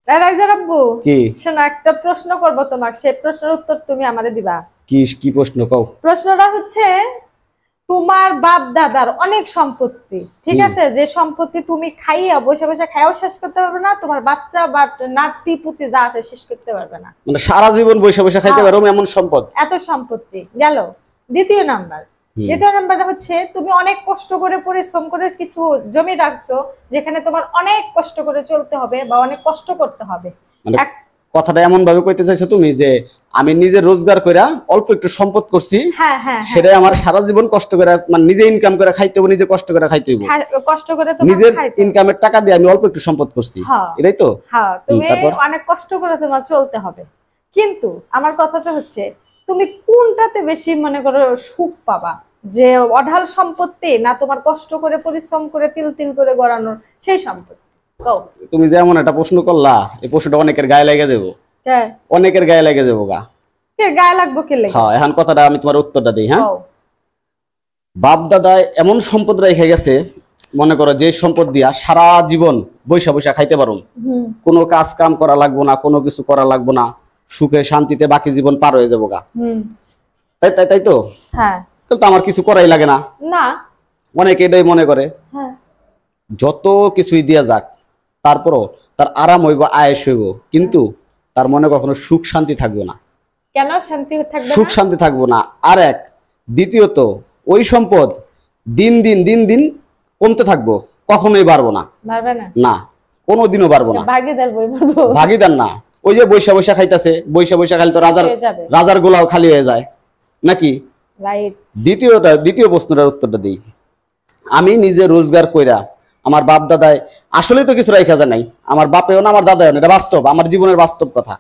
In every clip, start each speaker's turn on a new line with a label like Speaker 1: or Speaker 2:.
Speaker 1: রাইজা আব্বু
Speaker 2: কি
Speaker 1: শোনো, একটা প্রশ্ন করব তোমাকে, সেই প্রশ্নের উত্তর তুমি আমারে দিবা।
Speaker 2: কি কি প্রশ্ন কও?
Speaker 1: প্রশ্নটা হচ্ছে, তোমার বাপ দাদার অনেক সম্পত্তি, ঠিক আছে, যে সম্পত্তি তুমি খাইয়া বসে বসে খাইয়াও শেষ করতে পারবে না, তোমার বাচ্চা বা নাতি পুতি যা আছে শেষ করতে পারবে না,
Speaker 2: মানে সারা জীবন বসে বসে খাইতে পারো এমন সম্পদ?
Speaker 1: এত সম্পত্তি গেল। দ্বিতীয় নাম্বারটা হচ্ছে, তুমি অনেক কষ্ট করে পরিশ্রম করে কিছু জমি রাখছো, যেখানে তোমার অনেক কষ্ট করে চলতে হবে বা অনেক কষ্ট করতে হবে।
Speaker 2: মানে কথাটা এমন ভাবে কইতে চাইছো তুমি যে আমি নিজে রোজগার কইরা অল্প একটু সম্পদ করছি, সেটাই আমার সারা জীবন কষ্ট করে, মানে নিজে ইনকাম করে খাইতে হবে, নিজে কষ্ট করে খাইতে হবে,
Speaker 1: কষ্ট করে
Speaker 2: নিজের ইনকামের টাকা দিয়ে আমি অল্প একটু সম্পদ করছি, এটাই তো?
Speaker 1: হ্যাঁ, তুমি অনেক কষ্ট করে তোমার চলতে হবে, কিন্তু আমার কথাটা হচ্ছে তুমি কোনটাতে বেশি মনে করো সুখ পাবা, যে অঢাল সম্পত্তি না তোমার কষ্ট করে পরিশ্রম করে তিল তিল করে গড়ানোর সেই সম্পত্তি?
Speaker 2: তুমি যে এমন একটা প্রশ্ন করলা, এই প্রশ্নটা অনেকের গায়ে লেগে যাবো, অনেকের গায়ে লেগে যাবো গা।
Speaker 1: গায়ে লাগবো কে লেগে?
Speaker 2: হ্যাঁ, এখন কথাটা আমি তোমার উত্তরটা দিই। হ্যাঁ, বাপ দাদা এমন সম্পদ রেখে গেছে, মনে করো যে সম্পদ দিয়া সারা জীবন বৈশা বৈশা খাইতে পারো, কোনো কাজ কাম করা লাগবো না, কোনো কিছু করা লাগবো না, সুখে শান্তিতে বাকি জীবন পার হয়ে যাবো গা। তাই তাই তাই তো?
Speaker 1: হ্যাঁ,
Speaker 2: তাহলে তো আমার কিছু করাই লাগে না।
Speaker 1: না,
Speaker 2: অনেকে এটাই মনে করে। যত কিছুই দিয়া যাক, তারপরও তার আরাম হইব, আয়েস হইব, কিন্তু তার মনে কখনো সুখ শান্তি থাকবে না।
Speaker 1: কেন শান্তি থাকবে না?
Speaker 2: সুখ শান্তি থাকবো না। আর এক, দ্বিতীয়ত ওই সম্পদ দিন দিন দিন দিন কমতে থাকবো, কখনোই বাড়বো না। না, কোনোদিনও বাড়বো না। ভাগিদার না। ওই যে বৈশা বৈশা খাইতেছে, বৈশা বৈশা খাইলে তো রাজার গোলাও খালি হয়ে যায় নাকি? দ্বিতীয় প্রশ্নটার উত্তরটা দিই। আমি নিজে রোজগার কইরা, আমার বাপ দাদায় আসলে তো কিছু রাইখা যায় নাই, আমার বাপেও না আমার দাদাও না, এটা বাস্তব, আমার জীবনের বাস্তব কথা।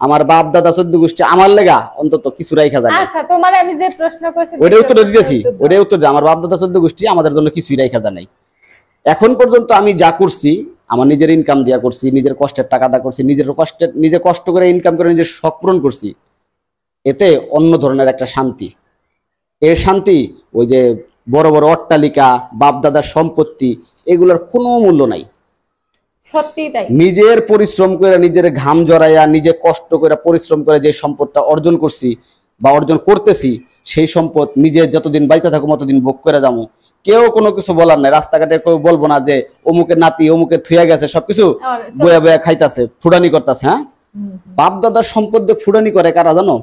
Speaker 2: আমার বাপ দাদা 14 গোষ্ঠী আমার লেগা অন্তত কিছু রাইখা যায় না।
Speaker 1: আচ্ছা, তোমার আমি যে প্রশ্ন করেছি
Speaker 2: ওইটাই উত্তর দিতেছি, ওইটাই উত্তর দিই। আমার বাপ দাদা 14 গোষ্ঠী আমাদের জন্য কিছুই রাইখা যায় নাই। এখন পর্যন্ত আমি যা করছি আমার নিজের ইনকাম দিয়া করছি, নিজের কষ্টের টাকা দা করছি, নিজে কষ্ট করে ইনকাম করে নিজের শখ পূরণ করছি। এতে অন্য ধরনের একটা শান্তি। এর শান্তি ওই যে বড় বড় অট্টালিকা, বাপ দাদার সম্পত্তি, এগুলোর কোনো মূল্য নাই।
Speaker 1: সত্যি তাই।
Speaker 2: নিজের পরিশ্রম করে, নিজের ঘাম জড়াইয়া, নিজে কষ্ট করে পরিশ্রম করে যে সম্পদটা অর্জন করছি বা অর্জন করতেছি, সেই সম্পদ নিজে যতদিন বাইচা থাকবো ততদিন ভোগ করে যাবো। কেউ কোনো কিছু বলার নাই। রাস্তাঘাটে কেউ বলবো না যে অমুকের নাতি অমুকের থুয়া গেছে, সবকিছু বয়া বয়া খাইতেছে, ফুটানি করতেছে। হ্যাঁ, বাপ দাদার সম্পদ দিয়ে ফুটানি করে কারা জানো?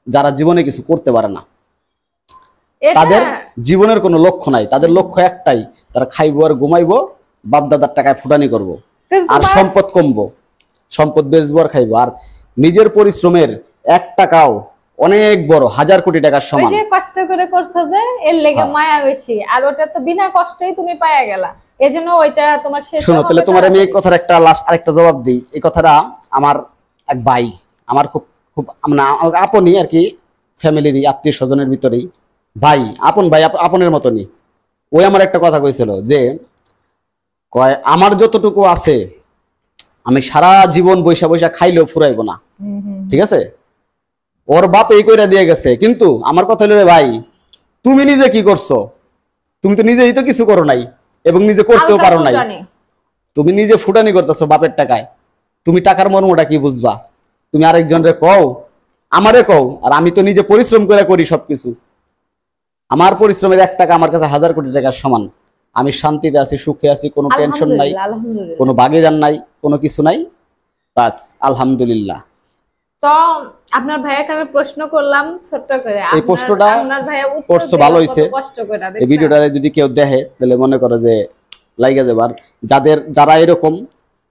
Speaker 2: যারা জীবনে কিছু করতে পারে না, তাদের জীবনের কোনো লক্ষ্য নাই, তাদের লক্ষ্য একটাই, তারা খাইবো আর ঘুমাইবো, বাপ দাদার টাকায় ফুটানি করবো, আর সম্পদ কমবো, সম্পদ বেচবো আর খাইবো। আর নিজের পরিশ্রমের 1 টাকাও অনেক বড়, 1000 কোটি টাকার সমান।
Speaker 1: ওই যে কষ্ট করে করছো যে, এর লেগে মায়া বেশি, আর ওটা তো বিনা কষ্টেই তুমি পায়া গেলা, এজন্য ওইটা তোমার শেষ।
Speaker 2: শোনো, তাহলে তোমার আমি এই কথার একটা লাস্ট আরেকটা জবাব দিই। এই কথাটা আমার এক ভাই, আমার খুব খুব মানে আপনই আর কি, ফ্যামিলিরই, আত্মীয় স্বজনের ভিতরেই ভাই, আপন ভাই, আপনের মতনই। ওই আমার একটা কথা কইছিল যে, কয় আমার যতটুকু আছে আমি সারা জীবন বৈশা বৈশা খাইলেও ফুরাইবো না। ঠিক আছে, ওর বাপ এই কইরা দিয়ে গেছে, কিন্তু আমার কথা হলো, রে ভাই, তুমি নিজে কি করছো? তুমি তো নিজেই তো কিছু করো নাই, এবং নিজে করতেও পারো নাই। তুমি নিজে ফুটানি করতেছো বাপের টাকায়, তুমি টাকার মর্মটা কি বুঝবা? তুমি আরেকজনরে কও, আমারে কও, আর আমি তো নিজে পরিশ্রম করে করি সবকিছু। আমার পরিশ্রমের 1 টাকা আমার কাছে 1000 কোটি টাকার সমান। আমি শান্তিতে আছি, সুখে আছি, কোনো টেনশন নাই, কোনো বাগিদার নাই, কোনো কিছু নাই, বাস আলহামদুলিল্লাহ।
Speaker 1: তো আপনার ভাইয়াকে আমি প্রশ্ন করলাম ছোট্ট করে,
Speaker 2: এই প্রশ্নটা করছো, ভালো হইছে। এই ভিডিওটা যদি কেউ দেখে তাহলে মনে করে যে লাইগা যাবে। আর যারা এরকম,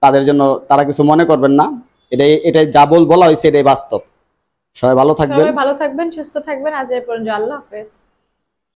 Speaker 2: তাদের জন্য তারা কিছু মনে করবেন না, এটাই যা বলা হয়েছে এটাই বাস্তব। সবাই ভালো থাকবেন,
Speaker 1: সুস্থ থাকবেন। আজ এই পর্যন্ত, আল্লাহ হাফেজ।